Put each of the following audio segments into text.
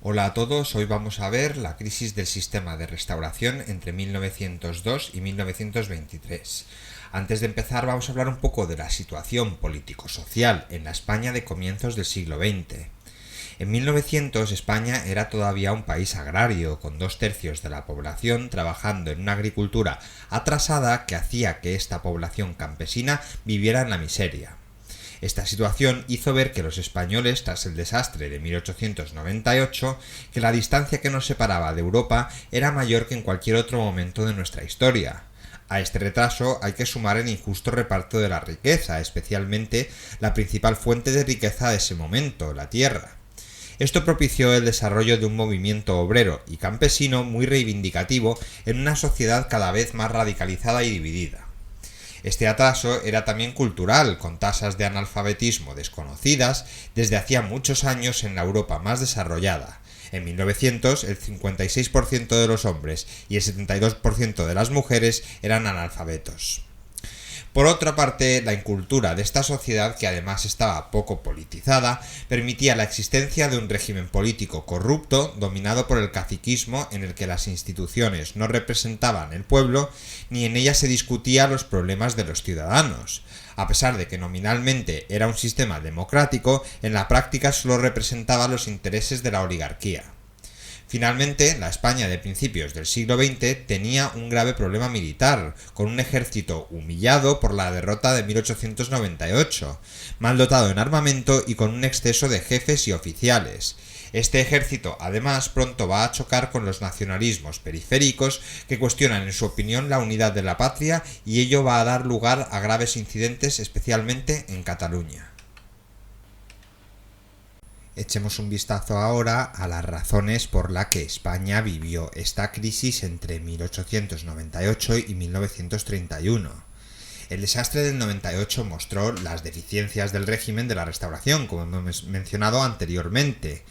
Hola a todos, hoy vamos a ver la crisis del sistema de restauración entre 1902 y 1923. Antes de empezar vamos a hablar un poco de la situación político-social en la España de comienzos del siglo XX. En 1900 España era todavía un país agrario, con 2/3 de la población trabajando en una agricultura atrasada que hacía que esta población campesina viviera en la miseria. Esta situación hizo ver que los españoles, tras el desastre de 1898, que la distancia que nos separaba de Europa era mayor que en cualquier otro momento de nuestra historia. A este retraso hay que sumar el injusto reparto de la riqueza, especialmente la principal fuente de riqueza de ese momento, la tierra. Esto propició el desarrollo de un movimiento obrero y campesino muy reivindicativo en una sociedad cada vez más radicalizada y dividida. Este atraso era también cultural, con tasas de analfabetismo desconocidas desde hacía muchos años en la Europa más desarrollada. En 1900, el 56% de los hombres y el 72% de las mujeres eran analfabetos. Por otra parte, la incultura de esta sociedad, que además estaba poco politizada, permitía la existencia de un régimen político corrupto dominado por el caciquismo, en el que las instituciones no representaban el pueblo ni en ellas se discutían los problemas de los ciudadanos. A pesar de que nominalmente era un sistema democrático, en la práctica solo representaba los intereses de la oligarquía. Finalmente, la España de principios del siglo XX tenía un grave problema militar, con un ejército humillado por la derrota de 1898, mal dotado en armamento y con un exceso de jefes y oficiales. Este ejército, además, pronto va a chocar con los nacionalismos periféricos que cuestionan en su opinión la unidad de la patria, y ello va a dar lugar a graves incidentes, especialmente en Cataluña. Echemos un vistazo ahora a las razones por las que España vivió esta crisis entre 1898 y 1931. El desastre del 98 mostró las deficiencias del régimen de la Restauración, como hemos mencionado anteriormente.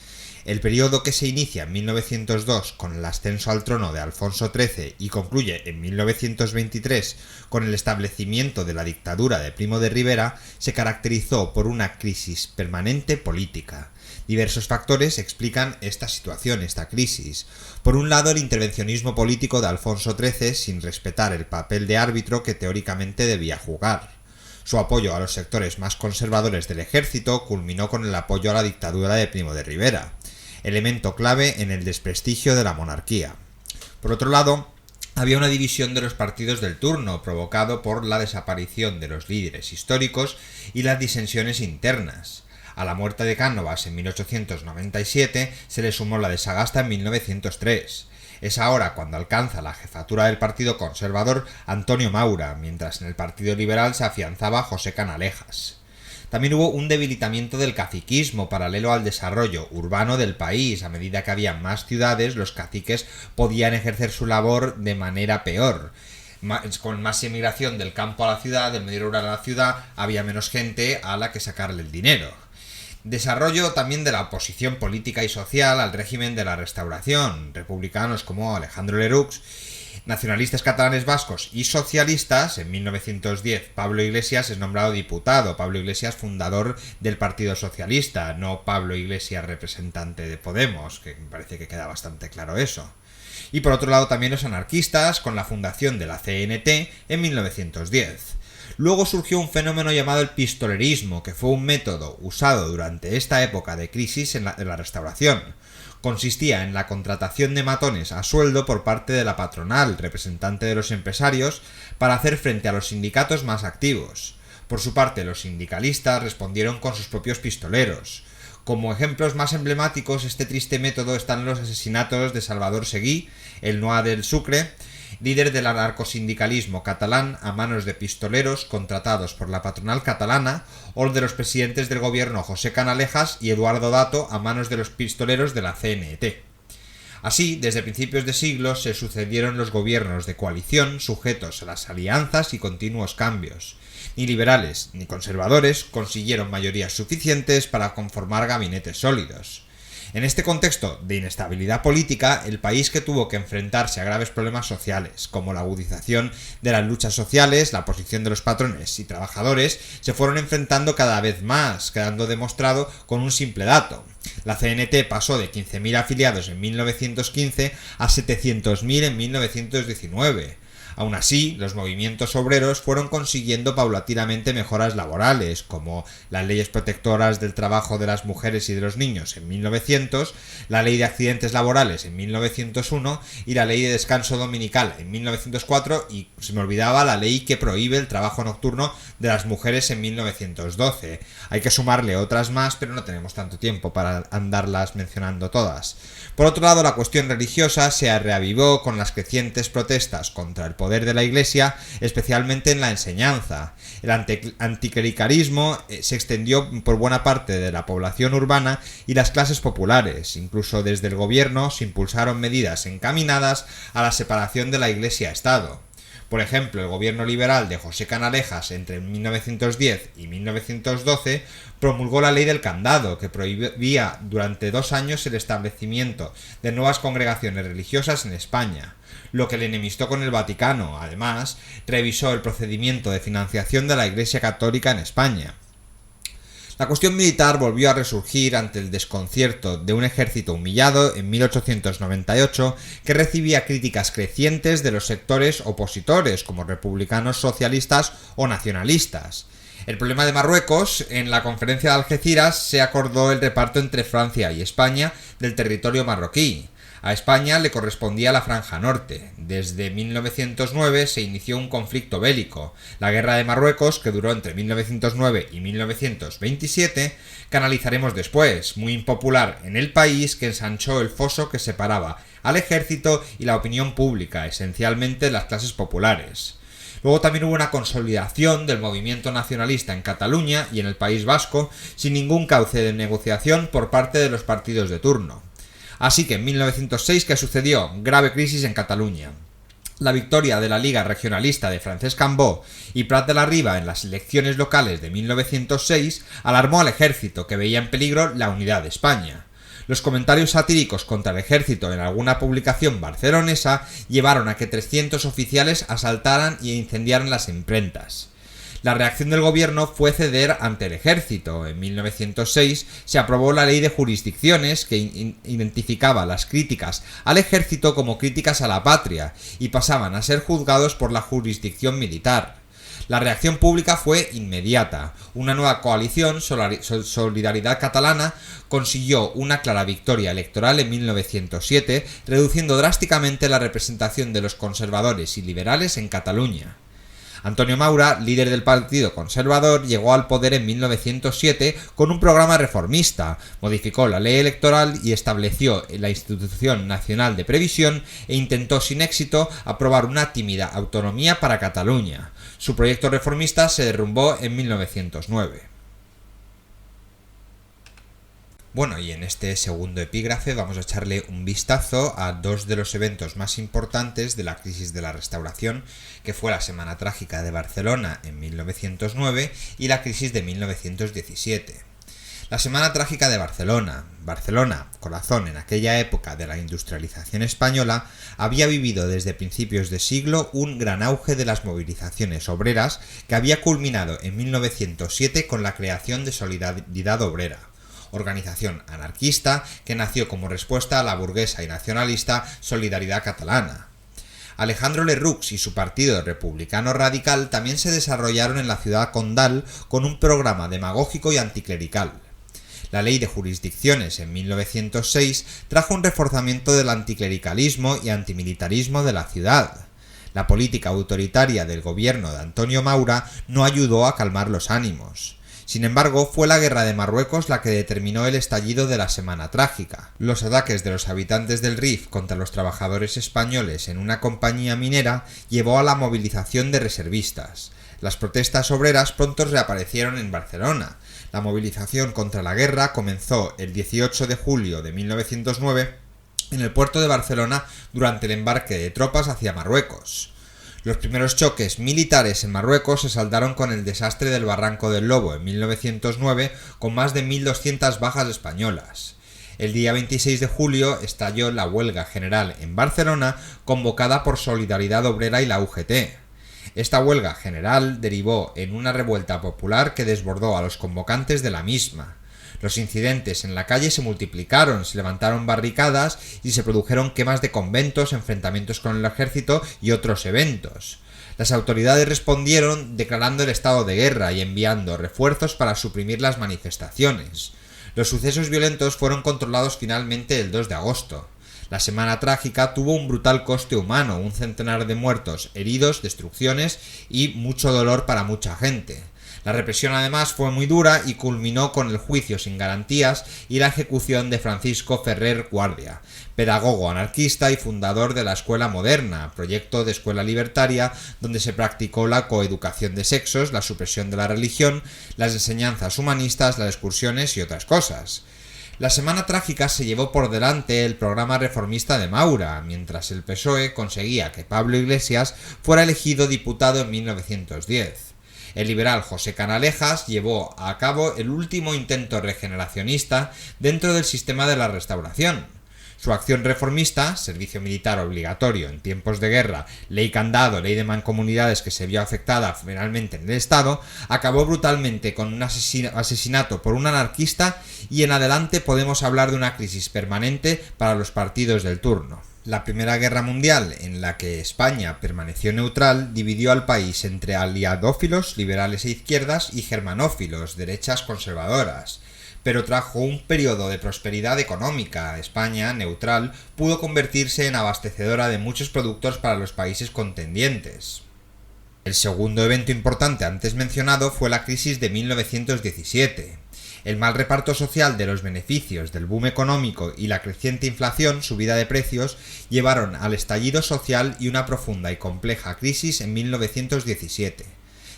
El periodo que se inicia en 1902 con el ascenso al trono de Alfonso XIII y concluye en 1923 con el establecimiento de la dictadura de Primo de Rivera se caracterizó por una crisis permanente política. Diversos factores explican esta situación, esta crisis. Por un lado, el intervencionismo político de Alfonso XIII sin respetar el papel de árbitro que teóricamente debía jugar. Su apoyo a los sectores más conservadores del ejército culminó con el apoyo a la dictadura de Primo de Rivera, elemento clave en el desprestigio de la monarquía. Por otro lado, había una división de los partidos del turno, provocado por la desaparición de los líderes históricos y las disensiones internas. A la muerte de Cánovas en 1897 se le sumó la de Sagasta en 1903. Es ahora cuando alcanza la jefatura del Partido Conservador Antonio Maura, mientras en el Partido Liberal se afianzaba José Canalejas. También hubo un debilitamiento del caciquismo paralelo al desarrollo urbano del país. A medida que había más ciudades, los caciques podían ejercer su labor de manera peor. Con más emigración del campo a la ciudad, del medio rural a la ciudad, había menos gente a la que sacarle el dinero. Desarrollo también de la oposición política y social al régimen de la Restauración. Republicanos como Alejandro Lerroux, nacionalistas catalanes vascos y socialistas. En 1910 Pablo Iglesias es nombrado diputado. Pablo Iglesias, fundador del Partido Socialista, no Pablo Iglesias, representante de Podemos, que me parece que queda bastante claro eso. Y por otro lado también los anarquistas, con la fundación de la CNT en 1910. Luego surgió un fenómeno llamado el pistolerismo, que fue un método usado durante esta época de crisis en la Restauración. Consistía en la contratación de matones a sueldo por parte de la patronal, representante de los empresarios, para hacer frente a los sindicatos más activos. Por su parte, los sindicalistas respondieron con sus propios pistoleros. Como ejemplos más emblemáticos de este triste método están los asesinatos de Salvador Seguí, el Noa del Sucre, líder del anarcosindicalismo catalán, a manos de pistoleros contratados por la patronal catalana, o de los presidentes del gobierno José Canalejas y Eduardo Dato, a manos de los pistoleros de la CNT. Así, desde principios de siglo se sucedieron los gobiernos de coalición sujetos a las alianzas y continuos cambios. Ni liberales ni conservadores consiguieron mayorías suficientes para conformar gabinetes sólidos. En este contexto de inestabilidad política, el país que tuvo que enfrentarse a graves problemas sociales, como la agudización de las luchas sociales, la posición de los patrones y trabajadores, se fueron enfrentando cada vez más, quedando demostrado con un simple dato. La CNT pasó de 15.000 afiliados en 1915 a 700.000 en 1919. Aún así, los movimientos obreros fueron consiguiendo paulatinamente mejoras laborales, como las leyes protectoras del trabajo de las mujeres y de los niños en 1900, la ley de accidentes laborales en 1901 y la ley de descanso dominical en 1904, y se me olvidaba la ley que prohíbe el trabajo nocturno de las mujeres en 1912. Hay que sumarle otras más, pero no tenemos tanto tiempo para andarlas mencionando todas. Por otro lado, la cuestión religiosa se reavivó con las crecientes protestas contra el poder de la Iglesia, especialmente en la enseñanza. El anticlericalismo se extendió por buena parte de la población urbana y las clases populares. Incluso desde el gobierno se impulsaron medidas encaminadas a la separación de la Iglesia-Estado. Por ejemplo, el gobierno liberal de José Canalejas entre 1910 y 1912 promulgó la ley del candado, que prohibía durante 2 años el establecimiento de nuevas congregaciones religiosas en España, lo que le enemistó con el Vaticano. Además, revisó el procedimiento de financiación de la Iglesia Católica en España. La cuestión militar volvió a resurgir ante el desconcierto de un ejército humillado en 1898 que recibía críticas crecientes de los sectores opositores como republicanos, socialistas o nacionalistas. El problema de Marruecos: en la conferencia de Algeciras se acordó el reparto entre Francia y España del territorio marroquí. A España le correspondía la Franja Norte. Desde 1909 se inició un conflicto bélico, la Guerra de Marruecos, que duró entre 1909 y 1927, que analizaremos después, muy impopular en el país, que ensanchó el foso que separaba al ejército y la opinión pública, esencialmente las clases populares. Luego también hubo una consolidación del movimiento nacionalista en Cataluña y en el País Vasco, sin ningún cauce de negociación por parte de los partidos de turno. Así que en 1906, ¿qué sucedió? Grave crisis en Cataluña. La victoria de la Liga Regionalista de Francesc Cambó y Prat de la Riba en las elecciones locales de 1906 alarmó al ejército, que veía en peligro la unidad de España. Los comentarios satíricos contra el ejército en alguna publicación barcelonesa llevaron a que 300 oficiales asaltaran e incendiaran las imprentas. La reacción del gobierno fue ceder ante el ejército. En 1906 se aprobó la ley de jurisdicciones, que identificaba las críticas al ejército como críticas a la patria y pasaban a ser juzgados por la jurisdicción militar. La reacción pública fue inmediata. Una nueva coalición, Solidaridad Catalana, consiguió una clara victoria electoral en 1907, reduciendo drásticamente la representación de los conservadores y liberales en Cataluña. Antonio Maura, líder del Partido Conservador, llegó al poder en 1907 con un programa reformista, modificó la ley electoral y estableció la Institución Nacional de Previsión e intentó sin éxito aprobar una tímida autonomía para Cataluña. Su proyecto reformista se derrumbó en 1909. Bueno, y en este segundo epígrafe vamos a echarle un vistazo a dos de los eventos más importantes de la crisis de la Restauración, que fue la Semana Trágica de Barcelona en 1909 y la crisis de 1917. La Semana Trágica de Barcelona. Barcelona, corazón en aquella época de la industrialización española, había vivido desde principios de siglo un gran auge de las movilizaciones obreras que había culminado en 1907 con la creación de Solidaridad Obrera, organización anarquista que nació como respuesta a la burguesa y nacionalista Solidaridad Catalana. Alejandro Lerroux y su partido republicano radical también se desarrollaron en la ciudad condal con un programa demagógico y anticlerical. La ley de jurisdicciones en 1906 trajo un reforzamiento del anticlericalismo y antimilitarismo de la ciudad. La política autoritaria del gobierno de Antonio Maura no ayudó a calmar los ánimos. Sin embargo, fue la guerra de Marruecos la que determinó el estallido de la Semana Trágica. Los ataques de los habitantes del Rif contra los trabajadores españoles en una compañía minera llevó a la movilización de reservistas. Las protestas obreras pronto reaparecieron en Barcelona. La movilización contra la guerra comenzó el 18 de julio de 1909 en el puerto de Barcelona durante el embarque de tropas hacia Marruecos. Los primeros choques militares en Marruecos se saldaron con el desastre del Barranco del Lobo en 1909, con más de 1.200 bajas españolas. El día 26 de julio estalló la huelga general en Barcelona convocada por Solidaridad Obrera y la UGT. Esta huelga general derivó en una revuelta popular que desbordó a los convocantes de la misma. Los incidentes en la calle se multiplicaron, se levantaron barricadas y se produjeron quemas de conventos, enfrentamientos con el ejército y otros eventos. Las autoridades respondieron declarando el estado de guerra y enviando refuerzos para suprimir las manifestaciones. Los sucesos violentos fueron controlados finalmente el 2 de agosto. La semana trágica tuvo un brutal coste humano, un centenar de muertos, heridos, destrucciones y mucho dolor para mucha gente. La represión además fue muy dura y culminó con el juicio sin garantías y la ejecución de Francisco Ferrer Guardia, pedagogo anarquista y fundador de la Escuela Moderna, proyecto de escuela libertaria donde se practicó la coeducación de sexos, la supresión de la religión, las enseñanzas humanistas, las excursiones y otras cosas. La semana trágica se llevó por delante el programa reformista de Maura, mientras el PSOE conseguía que Pablo Iglesias fuera elegido diputado en 1910. El liberal José Canalejas llevó a cabo el último intento regeneracionista dentro del sistema de la Restauración. Su acción reformista, servicio militar obligatorio en tiempos de guerra, ley candado, ley de mancomunidades que se vio afectada finalmente en el Estado, acabó brutalmente con un asesinato por un anarquista y en adelante podemos hablar de una crisis permanente para los partidos del turno. La Primera Guerra Mundial, en la que España permaneció neutral, dividió al país entre aliadófilos, liberales e izquierdas, y germanófilos, derechas conservadoras. Pero trajo un periodo de prosperidad económica. España, neutral, pudo convertirse en abastecedora de muchos productos para los países contendientes. El segundo evento importante antes mencionado fue la crisis de 1917. El mal reparto social de los beneficios del boom económico y la creciente inflación, subida de precios, llevaron al estallido social y una profunda y compleja crisis en 1917.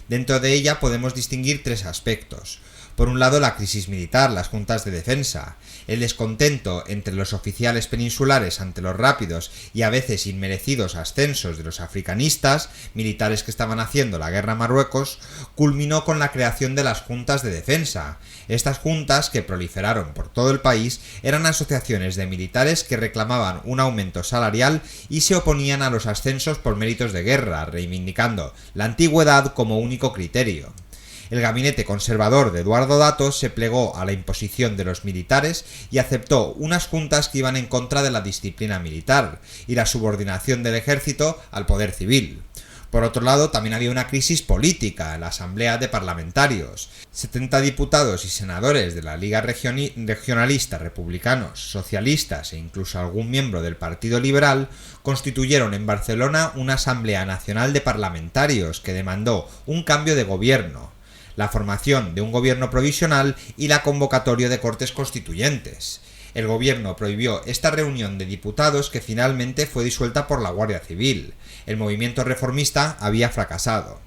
Dentro de ella podemos distinguir tres aspectos. Por un lado, la crisis militar, las juntas de defensa, el descontento entre los oficiales peninsulares ante los rápidos y a veces inmerecidos ascensos de los africanistas, militares que estaban haciendo la guerra a Marruecos, culminó con la creación de las juntas de defensa. Estas juntas, que proliferaron por todo el país, eran asociaciones de militares que reclamaban un aumento salarial y se oponían a los ascensos por méritos de guerra, reivindicando la antigüedad como único criterio. El gabinete conservador de Eduardo Dato se plegó a la imposición de los militares y aceptó unas juntas que iban en contra de la disciplina militar y la subordinación del ejército al poder civil. Por otro lado, también había una crisis política en la Asamblea de Parlamentarios. 70 diputados y senadores de la Liga Regionalista, republicanos, socialistas e incluso algún miembro del Partido Liberal constituyeron en Barcelona una Asamblea Nacional de Parlamentarios que demandó un cambio de gobierno, la formación de un gobierno provisional y la convocatoria de Cortes Constituyentes. El gobierno prohibió esta reunión de diputados que finalmente fue disuelta por la Guardia Civil. El movimiento reformista había fracasado.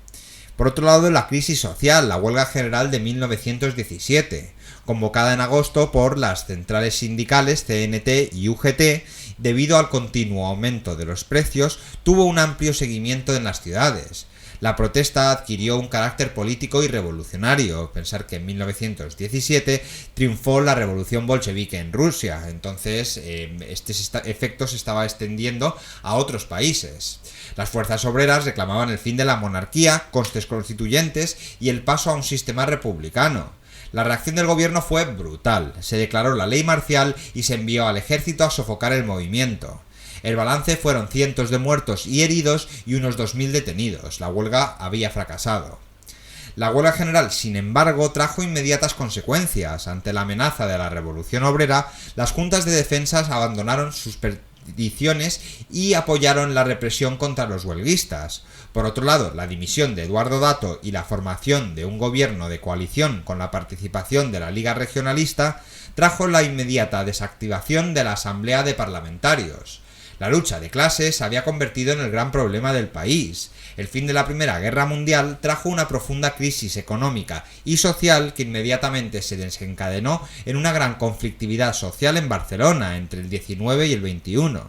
Por otro lado, la crisis social, la huelga general de 1917, convocada en agosto por las centrales sindicales CNT y UGT, debido al continuo aumento de los precios, tuvo un amplio seguimiento en las ciudades. La protesta adquirió un carácter político y revolucionario. Pensar que en 1917 triunfó la revolución bolchevique en Rusia, entonces este efecto se estaba extendiendo a otros países. Las fuerzas obreras reclamaban el fin de la monarquía, Cortes Constituyentes y el paso a un sistema republicano. La reacción del gobierno fue brutal. Se declaró la ley marcial y se envió al ejército a sofocar el movimiento. El balance fueron cientos de muertos y heridos y unos 2.000 detenidos. La huelga había fracasado. La huelga general, sin embargo, trajo inmediatas consecuencias. Ante la amenaza de la revolución obrera, las juntas de defensa abandonaron sus peticiones y apoyaron la represión contra los huelguistas. Por otro lado, la dimisión de Eduardo Dato y la formación de un gobierno de coalición con la participación de la Liga Regionalista trajo la inmediata desactivación de la Asamblea de Parlamentarios. La lucha de clases se había convertido en el gran problema del país. El fin de la Primera Guerra Mundial trajo una profunda crisis económica y social que inmediatamente se desencadenó en una gran conflictividad social en Barcelona entre el 19 y el 21.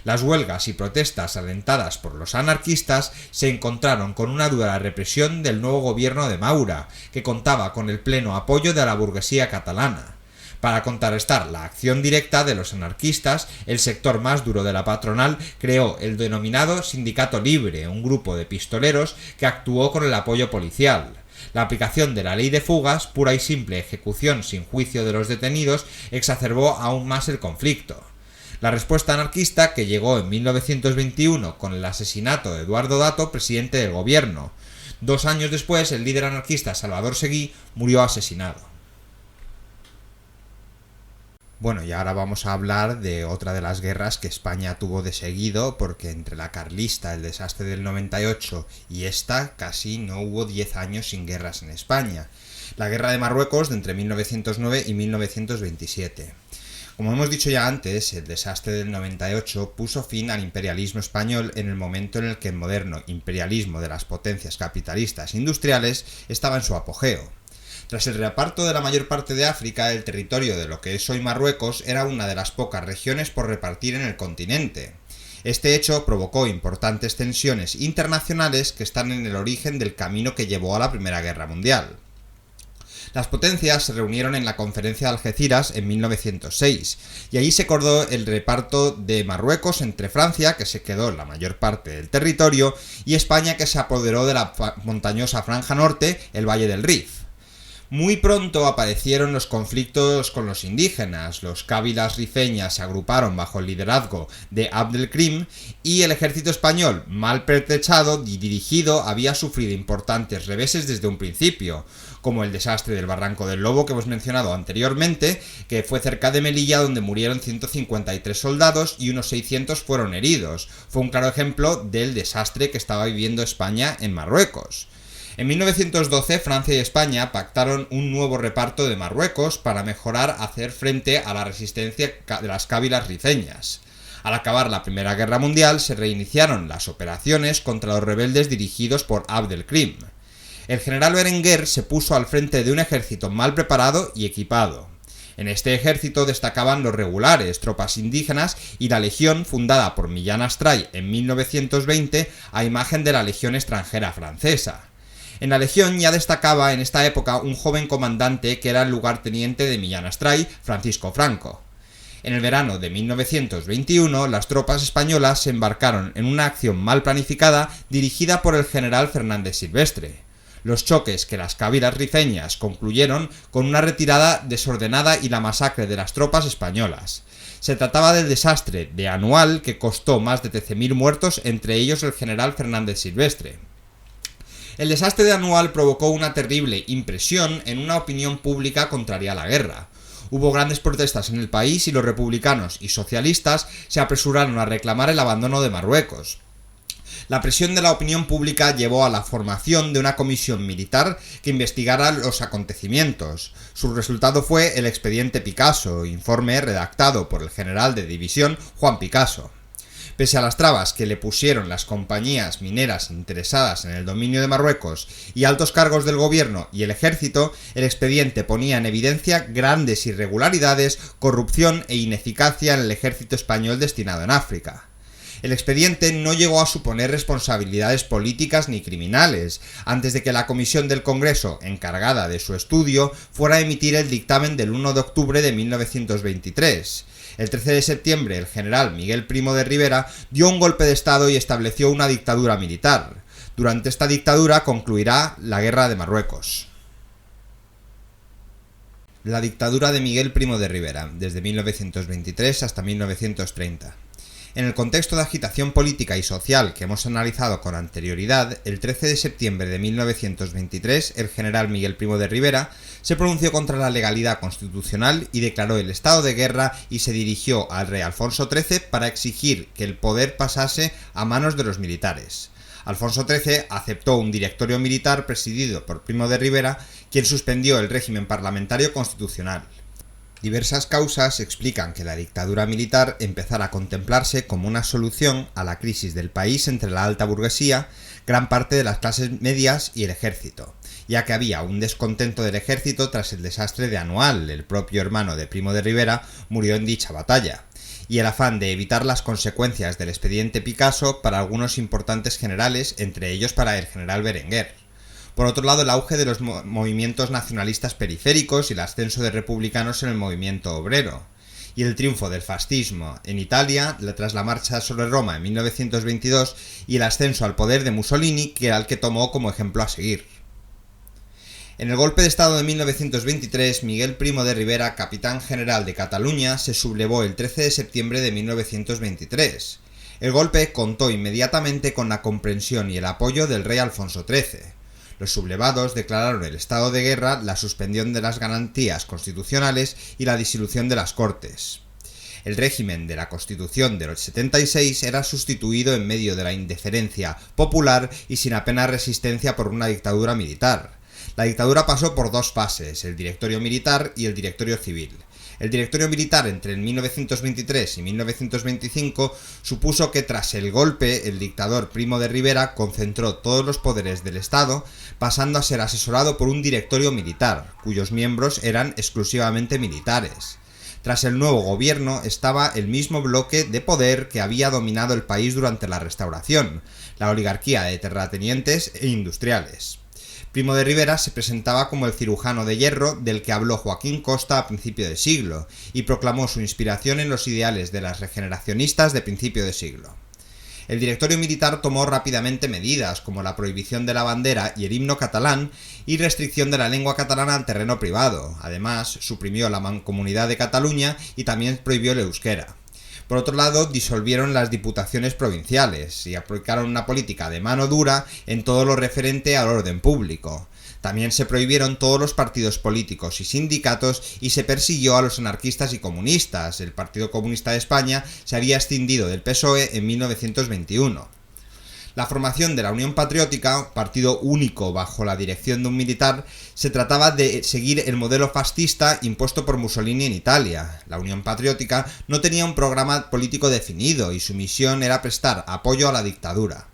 Las huelgas y protestas alentadas por los anarquistas se encontraron con una dura represión del nuevo gobierno de Maura, que contaba con el pleno apoyo de la burguesía catalana. Para contrarrestar la acción directa de los anarquistas, el sector más duro de la patronal creó el denominado Sindicato Libre, un grupo de pistoleros que actuó con el apoyo policial. La aplicación de la ley de fugas, pura y simple ejecución sin juicio de los detenidos, exacerbó aún más el conflicto. La respuesta anarquista, que llegó en 1921 con el asesinato de Eduardo Dato, presidente del gobierno. 2 años después, el líder anarquista Salvador Seguí murió asesinado. Bueno, y ahora vamos a hablar de otra de las guerras que España tuvo de seguido, porque entre la carlista, el desastre del 98, y esta casi no hubo 10 años sin guerras en España. La guerra de Marruecos de entre 1909 y 1927. Como hemos dicho ya antes, el desastre del 98 puso fin al imperialismo español en el momento en el que el moderno imperialismo de las potencias capitalistas industriales estaba en su apogeo. Tras el reparto de la mayor parte de África, el territorio de lo que es hoy Marruecos era una de las pocas regiones por repartir en el continente. Este hecho provocó importantes tensiones internacionales que están en el origen del camino que llevó a la Primera Guerra Mundial. Las potencias se reunieron en la Conferencia de Algeciras en 1906, y allí se acordó el reparto de Marruecos entre Francia, que se quedó la mayor parte del territorio, y España, que se apoderó de la montañosa franja norte, el Valle del Rif. Muy pronto aparecieron los conflictos con los indígenas. Los cábilas rifeñas se agruparon bajo el liderazgo de Abdelkrim y el ejército español, mal pertrechado y dirigido, había sufrido importantes reveses desde un principio, como el desastre del Barranco del Lobo que hemos mencionado anteriormente, que fue cerca de Melilla, donde murieron 153 soldados y unos 600 fueron heridos. Fue un claro ejemplo del desastre que estaba viviendo España en Marruecos. En 1912, Francia y España pactaron un nuevo reparto de Marruecos para mejorar hacer frente a la resistencia de las cábilas rifeñas. Al acabar la Primera Guerra Mundial, se reiniciaron las operaciones contra los rebeldes dirigidos por Abdelkrim. El general Berenguer se puso al frente de un ejército mal preparado y equipado. En este ejército destacaban los regulares, tropas indígenas y la legión fundada por Millán Astray en 1920 a imagen de la Legión extranjera francesa. En la legión ya destacaba en esta época un joven comandante que era el lugarteniente de Millán Astray, Francisco Franco. En el verano de 1921, las tropas españolas se embarcaron en una acción mal planificada dirigida por el general Fernández Silvestre. Los choques que las cábilas rifeñas concluyeron con una retirada desordenada y la masacre de las tropas españolas. Se trataba del desastre de Anual, que costó más de 13.000 muertos, entre ellos el general Fernández Silvestre. El desastre de Anual provocó una terrible impresión en una opinión pública contraria a la guerra. Hubo grandes protestas en el país y los republicanos y socialistas se apresuraron a reclamar el abandono de Marruecos. La presión de la opinión pública llevó a la formación de una comisión militar que investigara los acontecimientos. Su resultado fue el expediente Picasso, informe redactado por el general de división Juan Picasso. Pese a las trabas que le pusieron las compañías mineras interesadas en el dominio de Marruecos y altos cargos del gobierno y el ejército, el expediente ponía en evidencia grandes irregularidades, corrupción e ineficacia en el ejército español destinado en África. El expediente no llegó a suponer responsabilidades políticas ni criminales, antes de que la comisión del Congreso, encargada de su estudio, fuera a emitir el dictamen del 1 de octubre de 1923. El 13 de septiembre, el general Miguel Primo de Rivera dio un golpe de estado y estableció una dictadura militar. Durante esta dictadura concluirá la Guerra de Marruecos. La dictadura de Miguel Primo de Rivera, desde 1923 hasta 1930. En el contexto de agitación política y social que hemos analizado con anterioridad, el 13 de septiembre de 1923, el general Miguel Primo de Rivera se pronunció contra la legalidad constitucional y declaró el estado de guerra y se dirigió al rey Alfonso XIII para exigir que el poder pasase a manos de los militares. Alfonso XIII aceptó un directorio militar presidido por Primo de Rivera, quien suspendió el régimen parlamentario constitucional. Diversas causas explican que la dictadura militar empezara a contemplarse como una solución a la crisis del país entre la alta burguesía, gran parte de las clases medias y el ejército, ya que había un descontento del ejército tras el desastre de Anual. El propio hermano de Primo de Rivera murió en dicha batalla, y el afán de evitar las consecuencias del expediente Picasso para algunos importantes generales, entre ellos para el general Berenguer. Por otro lado, el auge de los movimientos nacionalistas periféricos y el ascenso de republicanos en el movimiento obrero. Y el triunfo del fascismo en Italia tras la marcha sobre Roma en 1922 y el ascenso al poder de Mussolini, que era el que tomó como ejemplo a seguir. En el golpe de estado de 1923, Miguel Primo de Rivera, capitán general de Cataluña, se sublevó el 13 de septiembre de 1923. El golpe contó inmediatamente con la comprensión y el apoyo del rey Alfonso XIII. Los sublevados declararon el estado de guerra, la suspensión de las garantías constitucionales y la disolución de las Cortes. El régimen de la Constitución del 76 era sustituido en medio de la indiferencia popular y sin apenas resistencia por una dictadura militar. La dictadura pasó por dos fases, el directorio militar y el directorio civil. El directorio militar entre 1923 y 1925 supuso que tras el golpe el dictador Primo de Rivera concentró todos los poderes del Estado, pasando a ser asesorado por un directorio militar, cuyos miembros eran exclusivamente militares. Tras el nuevo gobierno estaba el mismo bloque de poder que había dominado el país durante la Restauración, la oligarquía de terratenientes e industriales. Primo de Rivera se presentaba como el cirujano de hierro del que habló Joaquín Costa a principio de siglo, y proclamó su inspiración en los ideales de las regeneracionistas de principio de siglo. El directorio militar tomó rápidamente medidas como la prohibición de la bandera y el himno catalán y restricción de la lengua catalana al terreno privado. Además, suprimió la Mancomunidad de Cataluña y también prohibió el euskera. Por otro lado, disolvieron las diputaciones provinciales y aplicaron una política de mano dura en todo lo referente al orden público. También se prohibieron todos los partidos políticos y sindicatos y se persiguió a los anarquistas y comunistas. El Partido Comunista de España se había escindido del PSOE en 1921. La formación de la Unión Patriótica, partido único bajo la dirección de un militar, se trataba de seguir el modelo fascista impuesto por Mussolini en Italia. La Unión Patriótica no tenía un programa político definido y su misión era prestar apoyo a la dictadura.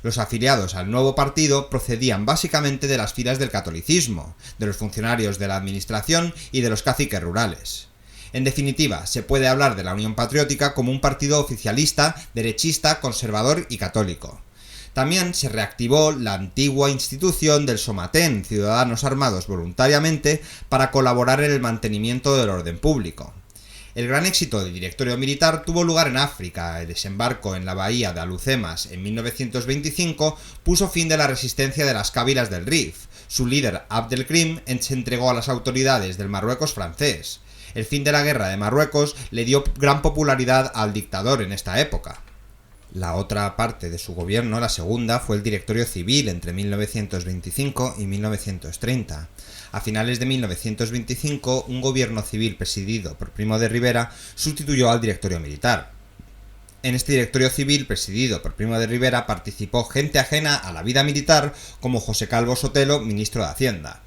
Los afiliados al nuevo partido procedían básicamente de las filas del catolicismo, de los funcionarios de la administración y de los caciques rurales. En definitiva, se puede hablar de la Unión Patriótica como un partido oficialista, derechista, conservador y católico. También se reactivó la antigua institución del Somatén, ciudadanos armados voluntariamente para colaborar en el mantenimiento del orden público. El gran éxito del directorio militar tuvo lugar en África. El desembarco en la bahía de Alhucemas en 1925 puso fin de la resistencia de las Cábilas del Rif. Su líder, Abdelkrim, se entregó a las autoridades del Marruecos francés. El fin de la guerra de Marruecos le dio gran popularidad al dictador en esta época. La otra parte de su gobierno, la segunda, fue el directorio civil entre 1925 y 1930. A finales de 1925, un gobierno civil presidido por Primo de Rivera sustituyó al directorio militar. En este directorio civil presidido por Primo de Rivera participó gente ajena a la vida militar como José Calvo Sotelo, ministro de Hacienda.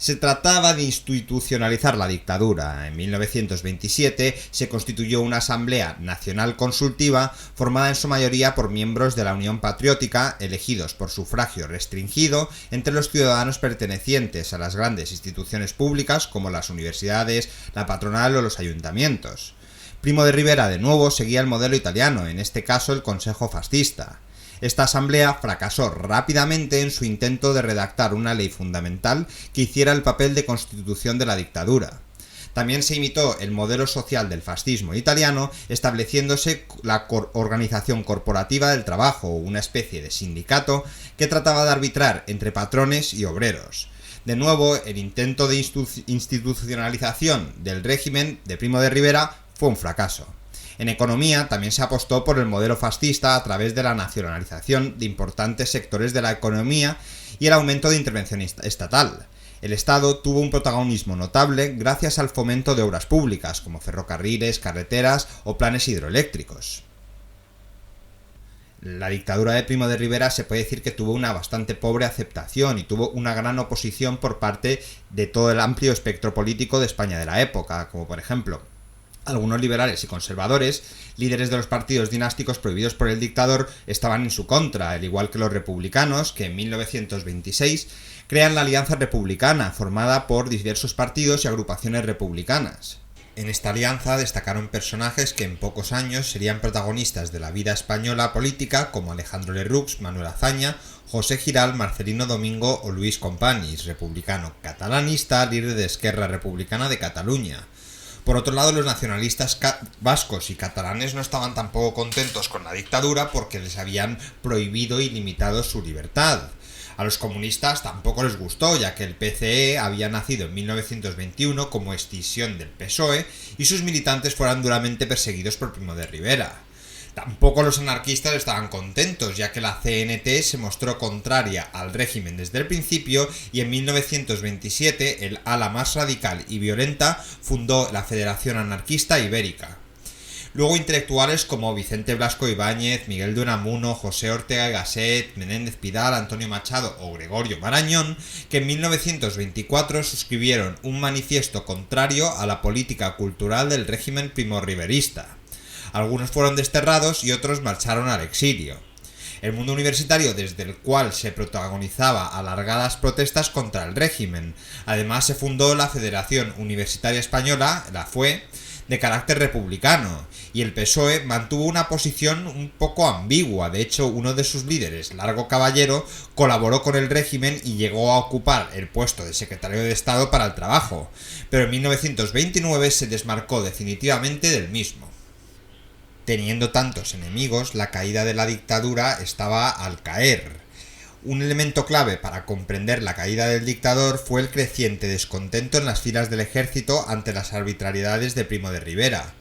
Se trataba de institucionalizar la dictadura. En 1927 se constituyó una Asamblea Nacional Consultiva formada en su mayoría por miembros de la Unión Patriótica elegidos por sufragio restringido entre los ciudadanos pertenecientes a las grandes instituciones públicas como las universidades, la patronal o los ayuntamientos. Primo de Rivera de nuevo seguía el modelo italiano, en este caso el Consejo Fascista. Esta asamblea fracasó rápidamente en su intento de redactar una ley fundamental que hiciera el papel de constitución de la dictadura. También se imitó el modelo social del fascismo italiano, estableciéndose la organización corporativa del trabajo, una especie de sindicato que trataba de arbitrar entre patrones y obreros. De nuevo, el intento de institucionalización del régimen de Primo de Rivera fue un fracaso. En economía también se apostó por el modelo fascista a través de la nacionalización de importantes sectores de la economía y el aumento de intervención estatal. El Estado tuvo un protagonismo notable gracias al fomento de obras públicas como ferrocarriles, carreteras o planes hidroeléctricos. La dictadura de Primo de Rivera se puede decir que tuvo una bastante pobre aceptación y tuvo una gran oposición por parte de todo el amplio espectro político de España de la época, como por ejemplo algunos liberales y conservadores, líderes de los partidos dinásticos prohibidos por el dictador, estaban en su contra, al igual que los republicanos, que en 1926 crean la Alianza Republicana, formada por diversos partidos y agrupaciones republicanas. En esta alianza destacaron personajes que en pocos años serían protagonistas de la vida española política, como Alejandro Lerroux, Manuel Azaña, José Giral, Marcelino Domingo o Luis Companys, republicano catalanista, líder de Esquerra Republicana de Cataluña. Por otro lado, los nacionalistas vascos y catalanes no estaban tampoco contentos con la dictadura porque les habían prohibido y limitado su libertad. A los comunistas tampoco les gustó, ya que el PCE había nacido en 1921 como escisión del PSOE y sus militantes fueran duramente perseguidos por Primo de Rivera. Tampoco los anarquistas estaban contentos, ya que la CNT se mostró contraria al régimen desde el principio y en 1927 el ala más radical y violenta fundó la Federación Anarquista Ibérica. Luego intelectuales como Vicente Blasco Ibáñez, Miguel de Unamuno, José Ortega y Gasset, Menéndez Pidal, Antonio Machado o Gregorio Marañón, que en 1924 suscribieron un manifiesto contrario a la política cultural del régimen primorriverista. Algunos fueron desterrados y otros marcharon al exilio. El mundo universitario, desde el cual se protagonizaba alargadas protestas contra el régimen. Además se fundó la Federación Universitaria Española, la FUE, de carácter republicano, y el PSOE mantuvo una posición un poco ambigua. De hecho, uno de sus líderes, Largo Caballero, colaboró con el régimen y llegó a ocupar el puesto de secretario de Estado para el Trabajo, pero en 1929 se desmarcó definitivamente del mismo. Teniendo tantos enemigos, la caída de la dictadura estaba al caer. Un elemento clave para comprender la caída del dictador fue el creciente descontento en las filas del ejército ante las arbitrariedades de Primo de Rivera.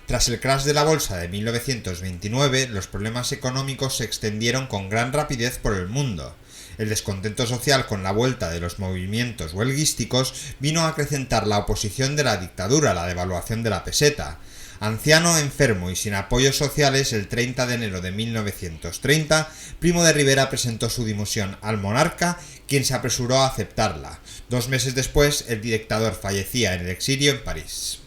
Tras el crash de la bolsa de 1929, los problemas económicos se extendieron con gran rapidez por el mundo. El descontento social con la vuelta de los movimientos huelguísticos vino a acrecentar la oposición de la dictadura a la devaluación de la peseta. Anciano, enfermo y sin apoyos sociales, el 30 de enero de 1930, Primo de Rivera presentó su dimisión al monarca, quien se apresuró a aceptarla. 2 meses después, el dictador fallecía en el exilio en París.